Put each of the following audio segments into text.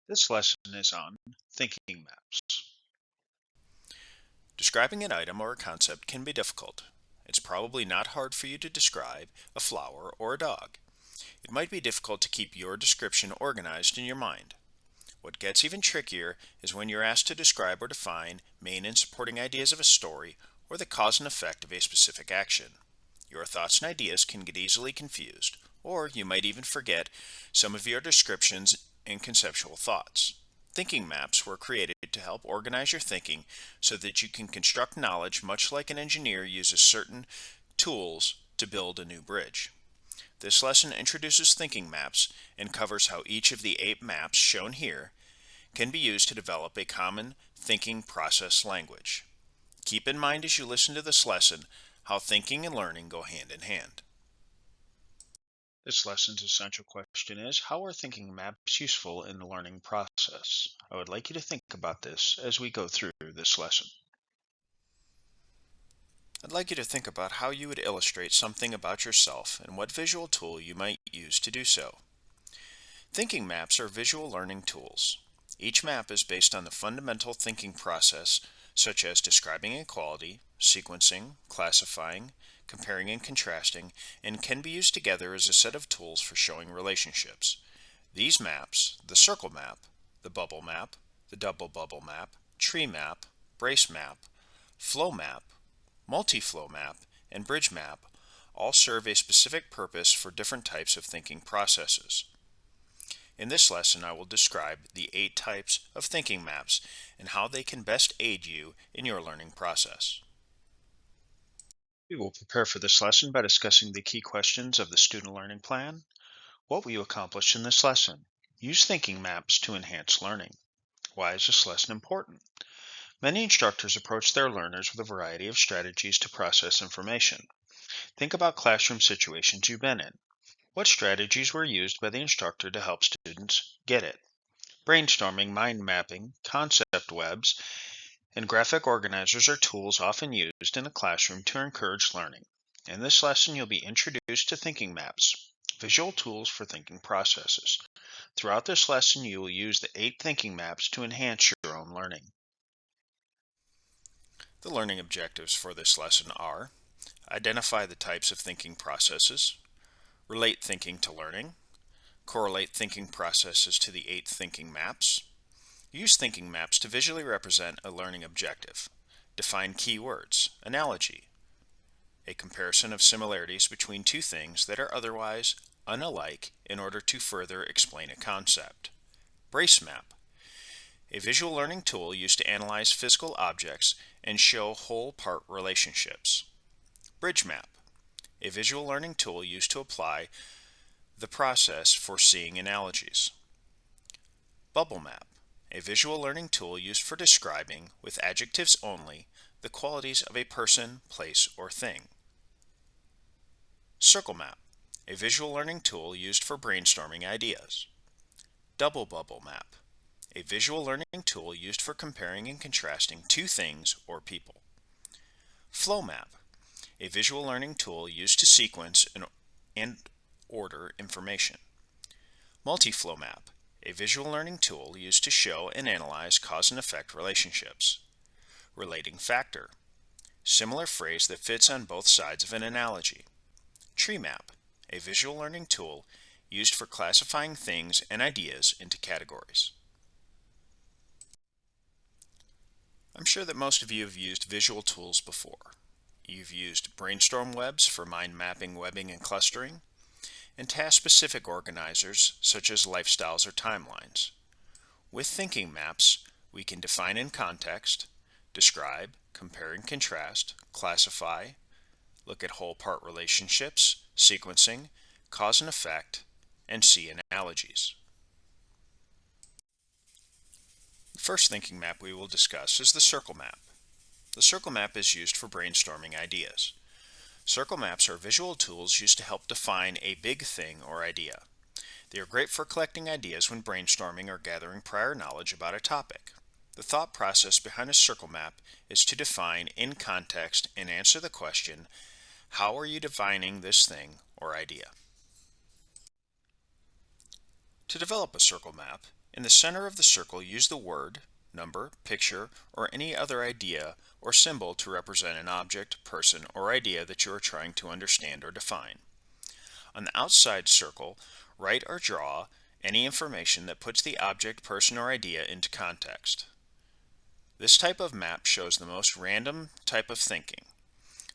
This lesson is on thinking maps. Describing an item or a concept can be difficult. It's probably not hard for you to describe a flower or a dog. It might be difficult to keep your description organized in your mind. What gets even trickier is when you're asked to describe or define main and supporting ideas of a story or the cause and effect of a specific action. Your thoughts and ideas can get easily confused, or you might even forget some of your descriptions and conceptual thoughts. Thinking maps were created to help organize your thinking so that you can construct knowledge much like an engineer uses certain tools to build a new bridge. This lesson introduces thinking maps and covers how each of the 8 maps shown here can be used to develop a common thinking process language. Keep in mind as you listen to this lesson how thinking and learning go hand in hand. This lesson's essential question is, how are thinking maps useful in the learning process? I would like you to think about this as we go through this lesson. I'd like you to think about how you would illustrate something about yourself and what visual tool you might use to do so. Thinking maps are visual learning tools. Each map is based on the fundamental thinking process, such as describing a quality, sequencing, classifying, comparing and contrasting, and can be used together as a set of tools for showing relationships. These maps, the circle map, the bubble map, the double bubble map, tree map, brace map, flow map, multiflow map, and bridge map, all serve a specific purpose for different types of thinking processes. In this lesson, I will describe the 8 types of thinking maps and how they can best aid you in your learning process. We will prepare for this lesson by discussing the key questions of the student learning plan. What will you accomplish in this lesson? Use thinking maps to enhance learning. Why is this lesson important? Many instructors approach their learners with a variety of strategies to process information. Think about classroom situations you've been in. What strategies were used by the instructor to help students get it? Brainstorming, mind mapping, concept webs, and graphic organizers are tools often used in a classroom to encourage learning. In this lesson, you'll be introduced to thinking maps, visual tools for thinking processes. Throughout this lesson, you will use the 8 thinking maps to enhance your own learning. The learning objectives for this lesson are: identify the types of thinking processes, relate thinking to learning, correlate thinking processes to the 8 thinking maps, use thinking maps to visually represent a learning objective, define keywords, analogy, a comparison of similarities between two things that are otherwise unalike in order to further explain a concept. Brace map, a visual learning tool used to analyze physical objects and show whole-part relationships. Bridge map, a visual learning tool used to apply the process for seeing analogies. Bubble map, a visual learning tool used for describing, with adjectives only, the qualities of a person, place, or thing. Circle map, a visual learning tool used for brainstorming ideas. Double bubble map, a visual learning tool used for comparing and contrasting two things or people. Flow map, a visual learning tool used to sequence and order information. Multiflow map, a visual learning tool used to show and analyze cause and effect relationships. Relating factor, similar phrase that fits on both sides of an analogy. Tree map, a visual learning tool used for classifying things and ideas into categories. I'm sure that most of you have used visual tools before. You've used brainstorm webs for mind mapping, webbing, and clustering, and task-specific organizers such as lifestyles or timelines. With thinking maps, we can define in context, describe, compare and contrast, classify, look at whole-part relationships, sequencing, cause and effect, and see analogies. The first thinking map we will discuss is the circle map. The circle map is used for brainstorming ideas. Circle maps are visual tools used to help define a big thing or idea. They are great for collecting ideas when brainstorming or gathering prior knowledge about a topic. The thought process behind a circle map is to define in context and answer the question, how are you defining this thing or idea? To develop a circle map, In the center of the circle, use the word, number, picture, or any other idea or symbol to represent an object, person, or idea that you are trying to understand or define. On the outside circle, write or draw any information that puts the object, person, or idea into context. This type of map shows the most random type of thinking.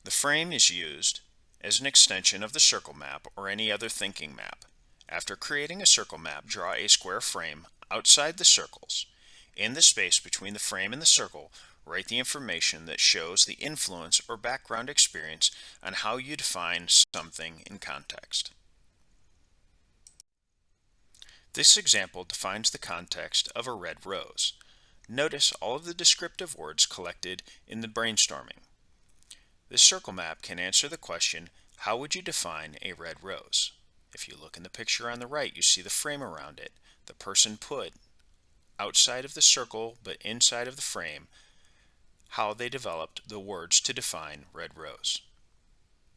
The frame is used as an extension of the circle map or any other thinking map. After creating a circle map, draw a square frame outside the circles. In the space between the frame and the circle, write the information that shows the influence or background experience on how you define something in context. This example defines the context of a red rose. Notice all of the descriptive words collected in the brainstorming. This circle map can answer the question, how would you define a red rose? If you look in the picture on the right, you see the frame around it. The person put outside of the circle but inside of the frame how they developed the words to define red rose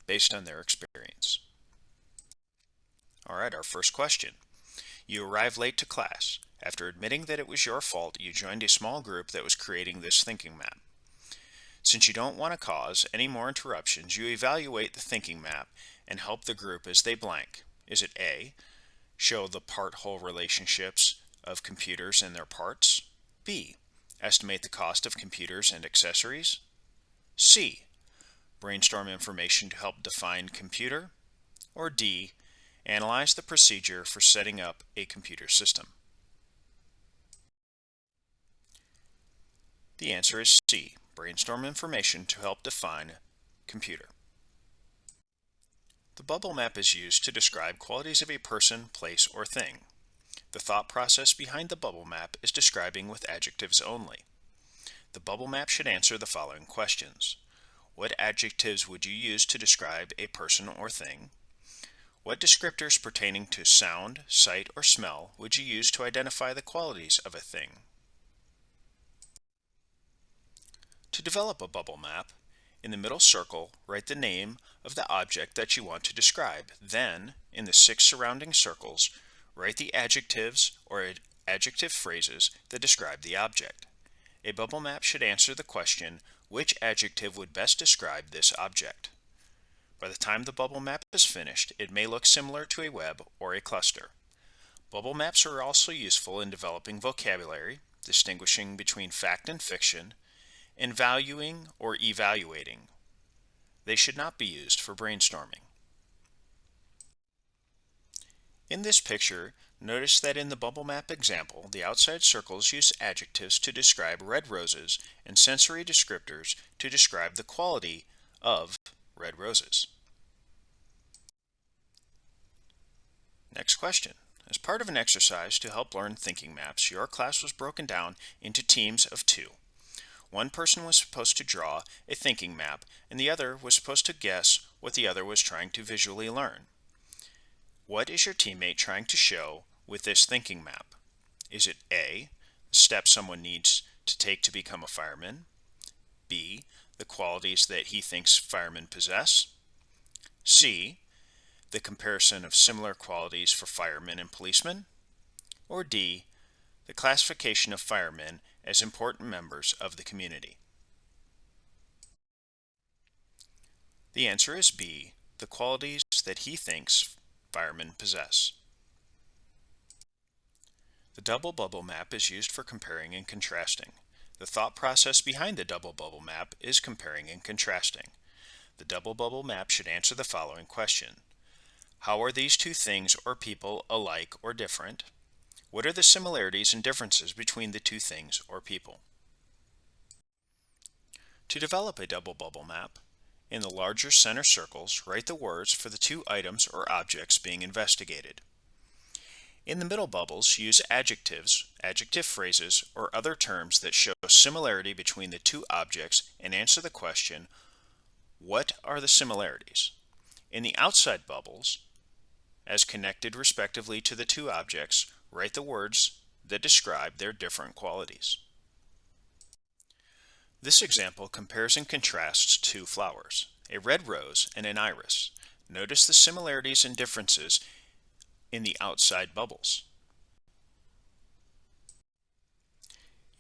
based on their experience. All right, our first question. You arrive late to class. After admitting that it was your fault, you joined a small group that was creating this thinking map. Since you don't want to cause any more interruptions, you evaluate the thinking map and help the group as they blank. Is it A, show the part-whole relationships of computers and their parts? B, estimate the cost of computers and accessories? C, brainstorm information to help define computer? Or D, analyze the procedure for setting up a computer system? The answer is C, brainstorm information to help define computer. The bubble map is used to describe qualities of a person, place, or thing. The thought process behind the bubble map is describing with adjectives only. The bubble map should answer the following questions. What adjectives would you use to describe a person or thing? What descriptors pertaining to sound, sight, or smell would you use to identify the qualities of a thing? To develop a bubble map, in the middle circle, write the name of the object that you want to describe. Then, in the 6 surrounding circles, write the adjectives or adjective phrases that describe the object. A bubble map should answer the question, which adjective would best describe this object? By the time the bubble map is finished, it may look similar to a web or a cluster. Bubble maps are also useful in developing vocabulary, distinguishing between fact and fiction, and valuing or evaluating. They should not be used for brainstorming. In this picture, notice that in the bubble map example, the outside circles use adjectives to describe red roses and sensory descriptors to describe the quality of red roses. Next question. As part of an exercise to help learn thinking maps, your class was broken down into teams of 2. One person was supposed to draw a thinking map, and the other was supposed to guess what the other was trying to visually learn. What is your teammate trying to show with this thinking map? Is it A, the steps someone needs to take to become a fireman? B, the qualities that he thinks firemen possess? C, the comparison of similar qualities for firemen and policemen? Or D, the classification of firemen as important members of the community? The answer is B, the qualities that he thinks firemen possess. The double bubble map is used for comparing and contrasting. The thought process behind the double bubble map is comparing and contrasting. The double bubble map should answer the following question. How are these two things or people alike or different? What are the similarities and differences between the two things or people? To develop a double bubble map, in the larger center circles, write the words for the 2 items or objects being investigated. In the middle bubbles, use adjectives, adjective phrases, or other terms that show similarity between the 2 objects and answer the question, what are the similarities? In the outside bubbles, as connected respectively to the 2 objects, write the words that describe their different qualities. This example compares and contrasts 2 flowers, a red rose and an iris. Notice the similarities and differences in the outside bubbles.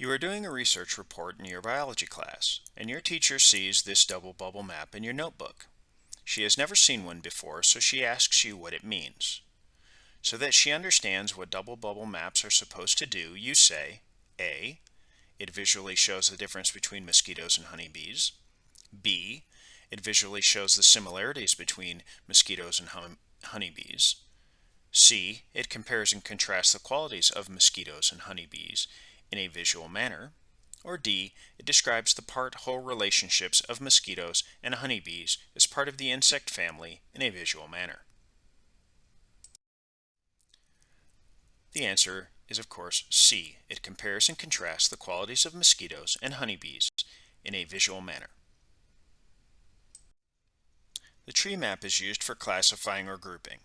You are doing a research report in your biology class, and your teacher sees this double bubble map in your notebook. She has never seen one before, so she asks you what it means. So that she understands what double bubble maps are supposed to do, you say, A. It visually shows the difference between mosquitoes and honeybees. B. It visually shows the similarities between mosquitoes and honeybees. C. It compares and contrasts the qualities of mosquitoes and honeybees in a visual manner. Or D. It describes the part-whole relationships of mosquitoes and honeybees as part of the insect family in a visual manner. The answer is, of course, C. It compares and contrasts the qualities of mosquitoes and honeybees in a visual manner. The tree map is used for classifying or grouping.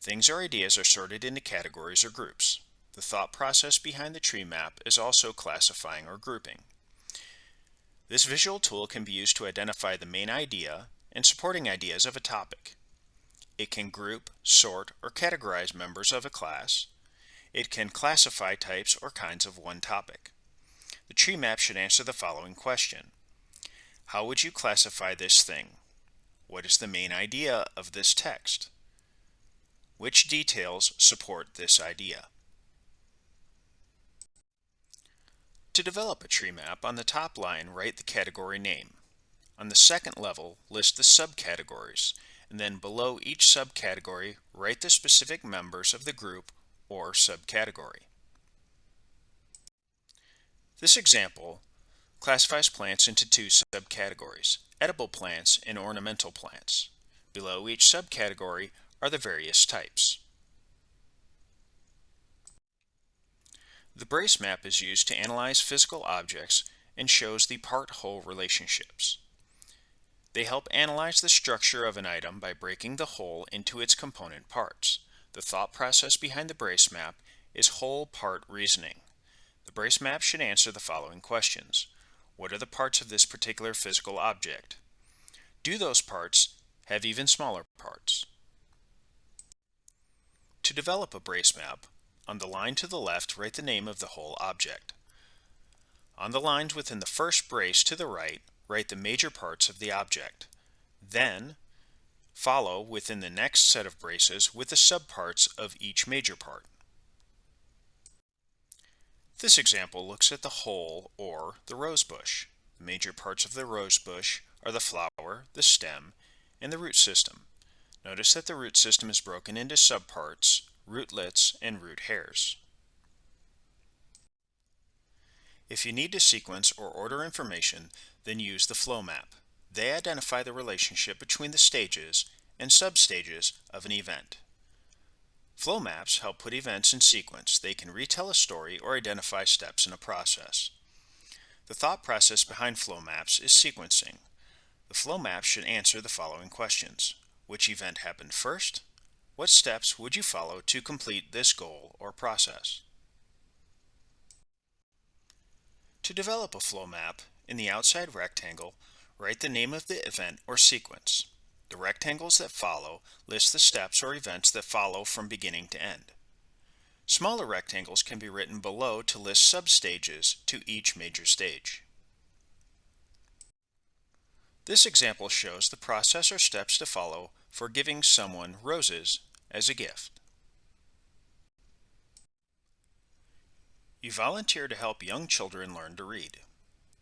Things or ideas are sorted into categories or groups. The thought process behind the tree map is also classifying or grouping. This visual tool can be used to identify the main idea and supporting ideas of a topic. It can group, sort, or categorize members of a class. It can classify types or kinds of one topic. The tree map should answer the following question. How would you classify this thing? What is the main idea of this text? Which details support this idea? To develop a tree map, on the top line, write the category name. On the second level, list the subcategories, and then below each subcategory, write the specific members of the group or subcategory. This example classifies plants into two subcategories, edible plants and ornamental plants. Below each subcategory are the various types. The brace map is used to analyze physical objects and shows the part-whole relationships. They help analyze the structure of an item by breaking the whole into its component parts. The thought process behind the brace map is whole-part reasoning. The brace map should answer the following questions. What are the parts of this particular physical object? Do those parts have even smaller parts? To develop a brace map, on the line to the left, write the name of the whole object. On the lines within the first brace to the right, write the major parts of the object. Then, follow within the next set of braces with the subparts of each major part. This example looks at the whole, or the rose bush. The major parts of the rose bush are the flower, the stem, and the root system. Notice that the root system is broken into subparts, rootlets, and root hairs. If you need to sequence or order information, then use the flow map. They identify the relationship between the stages and substages of an event. Flow maps help put events in sequence. They can retell a story or identify steps in a process. The thought process behind flow maps is sequencing. The flow map should answer the following questions. Which event happened first? What steps would you follow to complete this goal or process? To develop a flow map, in the outside rectangle, write the name of the event or sequence. The rectangles that follow list the steps or events that follow from beginning to end. Smaller rectangles can be written below to list substages to each major stage. This example shows the process or steps to follow for giving someone roses as a gift. You volunteer to help young children learn to read.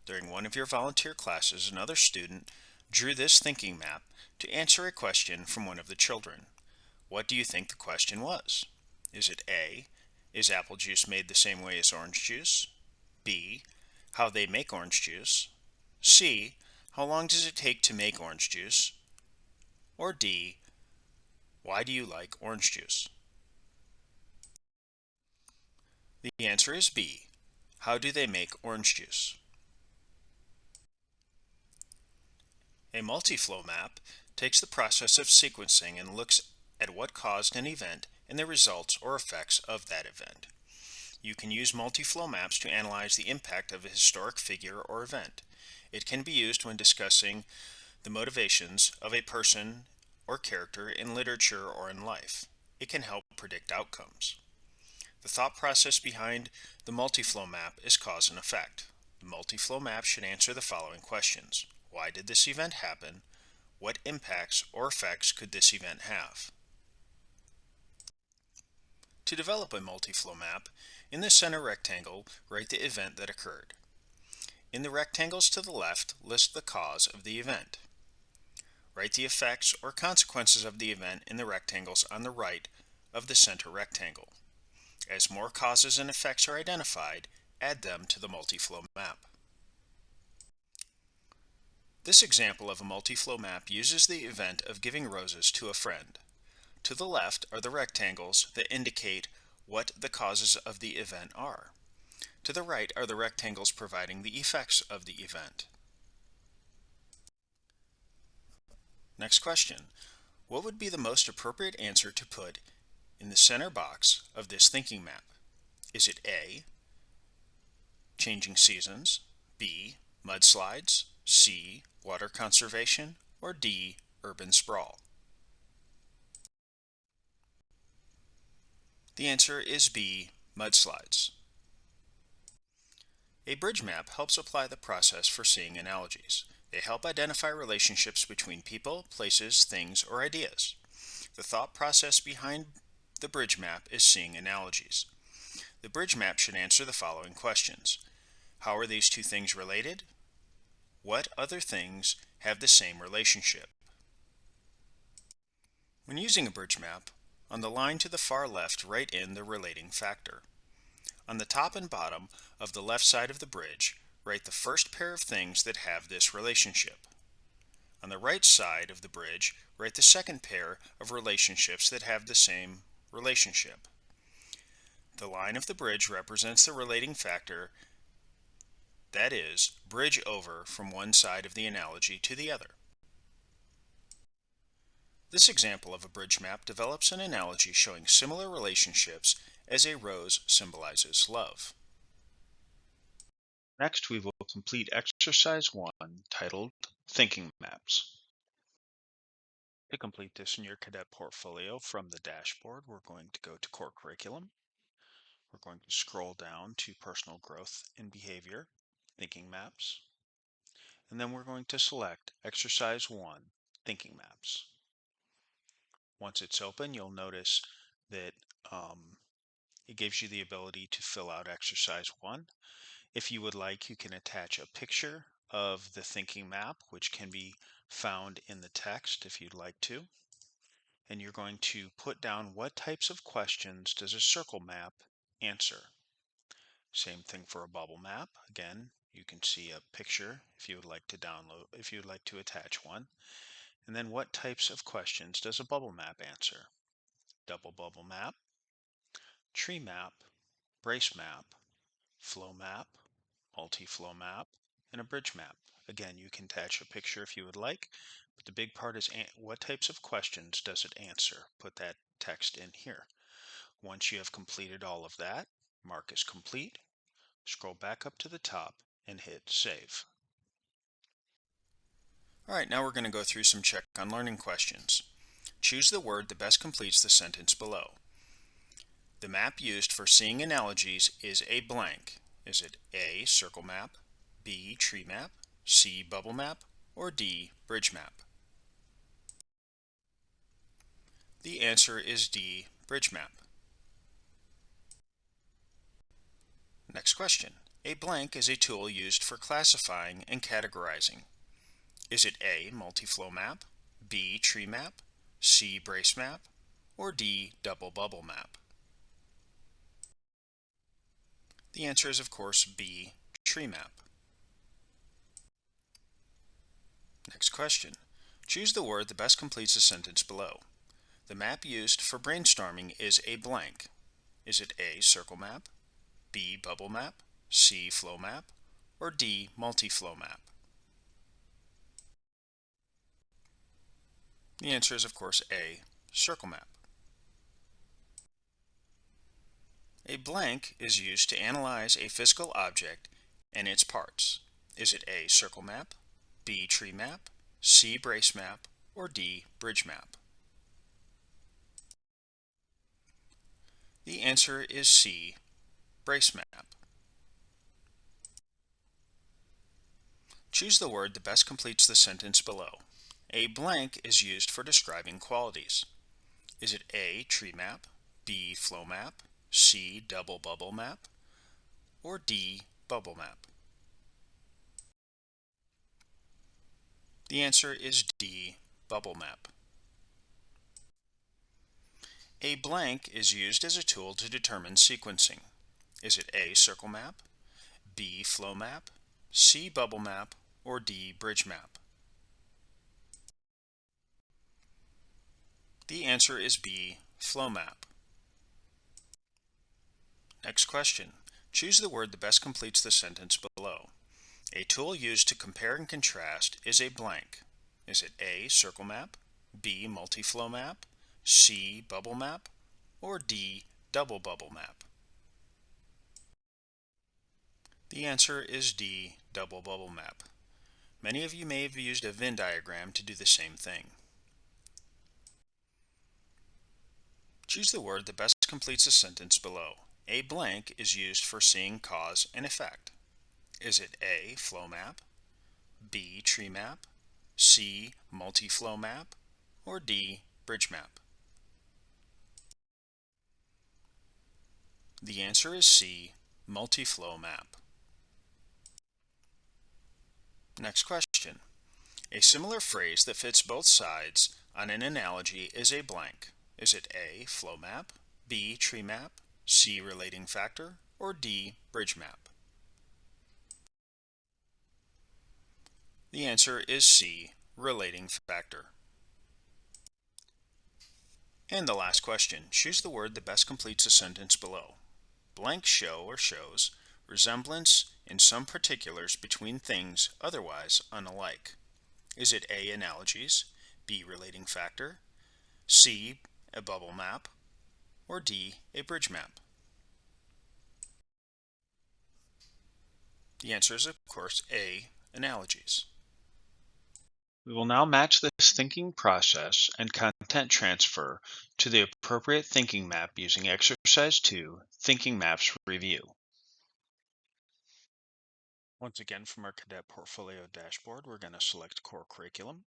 During one of your volunteer classes, another student drew this thinking map to answer a question from one of the children. What do you think the question was? Is it A, is apple juice made the same way as orange juice? B, how they make orange juice? C, how long does it take to make orange juice? Or D, why do you like orange juice? The answer is B, how do they make orange juice? A multiflow map takes the process of sequencing and looks at what caused an event and the results or effects of that event. You can use multiflow maps to analyze the impact of a historic figure or event. It can be used when discussing the motivations of a person or character in literature or in life. It can help predict outcomes. The thought process behind the multiflow map is cause and effect. The multiflow map should answer the following questions. Why did this event happen? What impacts or effects could this event have? To develop a multiflow map, in the center rectangle, write the event that occurred. In the rectangles to the left, list the cause of the event. Write the effects or consequences of the event in the rectangles on the right of the center rectangle. As more causes and effects are identified, add them to the multiflow map. This example of a multiflow map uses the event of giving roses to a friend. To the left are the rectangles that indicate what the causes of the event are. To the right are the rectangles providing the effects of the event. Next question. What would be the most appropriate answer to put in the center box of this thinking map? Is it A, changing seasons, B, mudslides, C, water conservation, or D, urban sprawl? The answer is B, mudslides. A bridge map helps apply the process for seeing analogies. They help identify relationships between people, places, things, or ideas. The thought process behind the bridge map is seeing analogies. The bridge map should answer the following questions. How are these two things related? What other things have the same relationship? When using a bridge map, on the line to the far left, write in the relating factor. On the top and bottom of the left side of the bridge, write the first pair of things that have this relationship. On the right side of the bridge, write the second pair of relationships that have the same relationship. The line of the bridge represents the relating factor, that is, bridge over from one side of the analogy to the other. This example of a bridge map develops an analogy showing similar relationships as a rose symbolizes love. Next, we will complete exercise 1 titled Thinking Maps. To complete this in your cadet portfolio from the dashboard, we're going to go to Core Curriculum. We're going to scroll down to Personal Growth and Behavior, Thinking Maps, and then we're going to select Exercise 1, Thinking Maps. Once it's open, you'll notice that it gives you the ability to fill out Exercise 1. If you would like, you can attach a picture of the thinking map, which can be found in the text if you'd like to. And you're going to put down what types of questions does a circle map answer. Same thing for a bubble map. Again, you can see a picture if you would like to download, if you would like to attach one. And then what types of questions does a bubble map answer? Double bubble map, tree map, brace map, flow map, multi-flow map, and a bridge map. Again, you can attach a picture if you would like, but the big part is what types of questions does it answer? Put that text in here. Once you have completed all of that, mark as complete, scroll back up to the top, and hit Save. Alright, now we're going to go through some check on learning questions. Choose the word that best completes the sentence below. The map used for seeing analogies is a blank. Is it A, circle map, B, tree map, C, bubble map, or D, bridge map? The answer is D, bridge map. Next question. A blank is a tool used for classifying and categorizing. Is it A, multi-flow map, B, tree map, C, brace map, or D, double bubble map? The answer is, of course, B, tree map. Next question. Choose the word that best completes the sentence below. The map used for brainstorming is a blank. Is it A, circle map, B, bubble map, C, flow map, or D, multi-flow map? The answer is, of course, A, circle map. A blank is used to analyze a physical object and its parts. Is it A, circle map, B, tree map, C, brace map, or D, bridge map? The answer is C, brace map. Choose the word that best completes the sentence below. A blank is used for describing qualities. Is it A, tree map, B, flow map, C, double bubble map, or D, bubble map? The answer is D, bubble map. A blank is used as a tool to determine sequencing. Is it A, circle map, B, flow map, C, bubble map, or D, bridge map? The answer is B, flow map. Next question. Choose the word that best completes the sentence below. A tool used to compare and contrast is a blank. Is it A, circle map, B, multiflow map, C, bubble map, or D, double bubble map? The answer is D, double bubble map. Many of you may have used a Venn diagram to do the same thing. Choose the word that best completes the sentence below. A blank is used for seeing cause and effect. Is it A, flow map, B, tree map, C, multiflow map, or D, bridge map? The answer is C, multiflow map. Next question. A similar phrase that fits both sides on an analogy is a blank. Is it A, flow map, B, tree map, C, relating factor, or D, bridge map? The answer is C, relating factor. And the last question. Choose the word that best completes the sentence below. Blank show or shows resemblance in some particulars between things otherwise unlike. Is it A, analogies, B, relating factor, C, a bubble map, or D, a bridge map? The answer is, of course, A, analogies. We will now match this thinking process and content transfer to the appropriate thinking map using exercise 2, Thinking Maps Review. Once again, from our cadet portfolio dashboard, we're going to select core curriculum.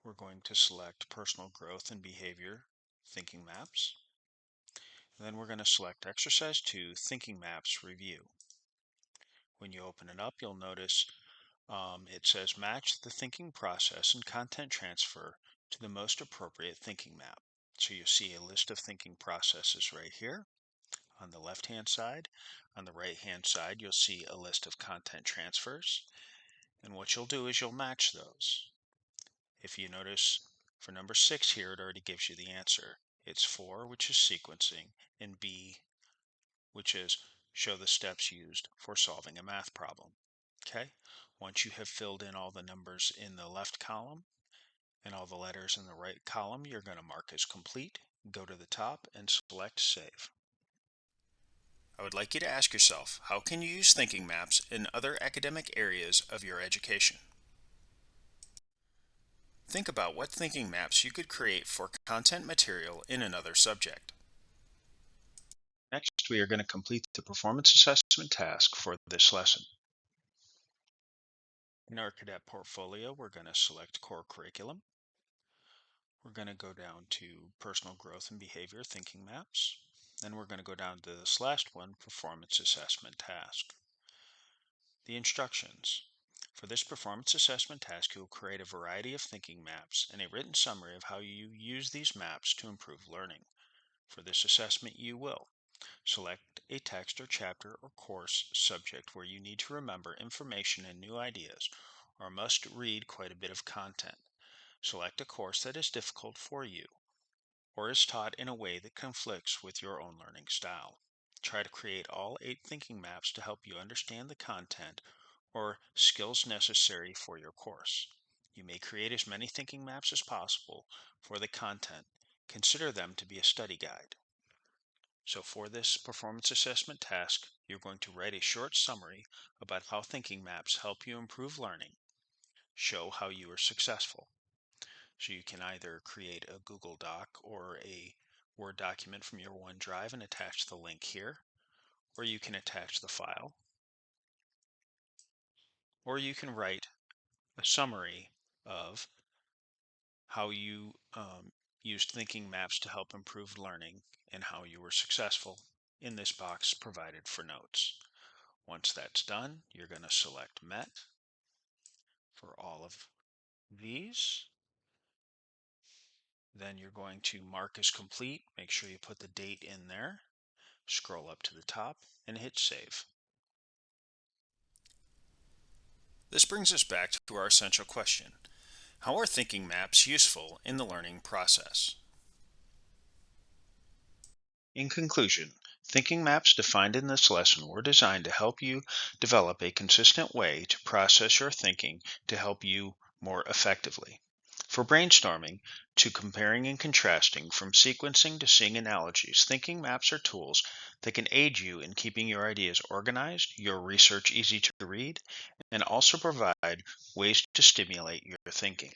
We're going to select personal growth and behavior thinking maps. And then we're going to select exercise 2, Thinking Maps Review. When you open it up, you'll notice it says match the thinking process and content transfer to the most appropriate thinking map. So you see a list of thinking processes right here on the left-hand side. On the right-hand side, you'll see a list of content transfers. And what you'll do is you'll match those. If you notice for number 6 here, it already gives you the answer. It's 4, which is sequencing, and B, which is show the steps used for solving a math problem. Okay? Once you have filled in all the numbers in the left column and all the letters in the right column, you're going to mark as complete, go to the top, and select Save. I would like you to ask yourself, how can you use thinking maps in other academic areas of your education? Think about what thinking maps you could create for content material in another subject. Next, we are going to complete the performance assessment task for this lesson. In our cadet portfolio, we're going to select core curriculum. We're going to go down to personal growth and behavior thinking maps. Then we're going to go down to this last one, performance assessment task. The instructions. For this performance assessment task, you will create a variety of thinking maps and a written summary of how you use these maps to improve learning. For this assessment, you will select a text or chapter or course subject where you need to remember information and new ideas, or must read quite a bit of content. Select a course that is difficult for you, or is taught in a way that conflicts with your own learning style. Try to create all 8 thinking maps to help you understand the content or skills necessary for your course. You may create as many thinking maps as possible for the content. Consider them to be a study guide. So for this performance assessment task, you're going to write a short summary about how thinking maps help you improve learning. Show how you are successful. So you can either create a Google Doc or a Word document from your OneDrive and attach the link here, or you can attach the file, or you can write a summary of how you used thinking maps to help improve learning and how you were successful in this box provided for notes. Once that's done, you're going to select Met for all of these. Then you're going to mark as complete. Make sure you put the date in there. Scroll up to the top and hit Save. This brings us back to our essential question. How are thinking maps useful in the learning process? In conclusion, thinking maps defined in this lesson were designed to help you develop a consistent way to process your thinking to help you more effectively. For brainstorming, to comparing and contrasting, from sequencing to seeing analogies, thinking maps are tools that can aid you in keeping your ideas organized, your research easy to read, and also provide ways to stimulate your thinking.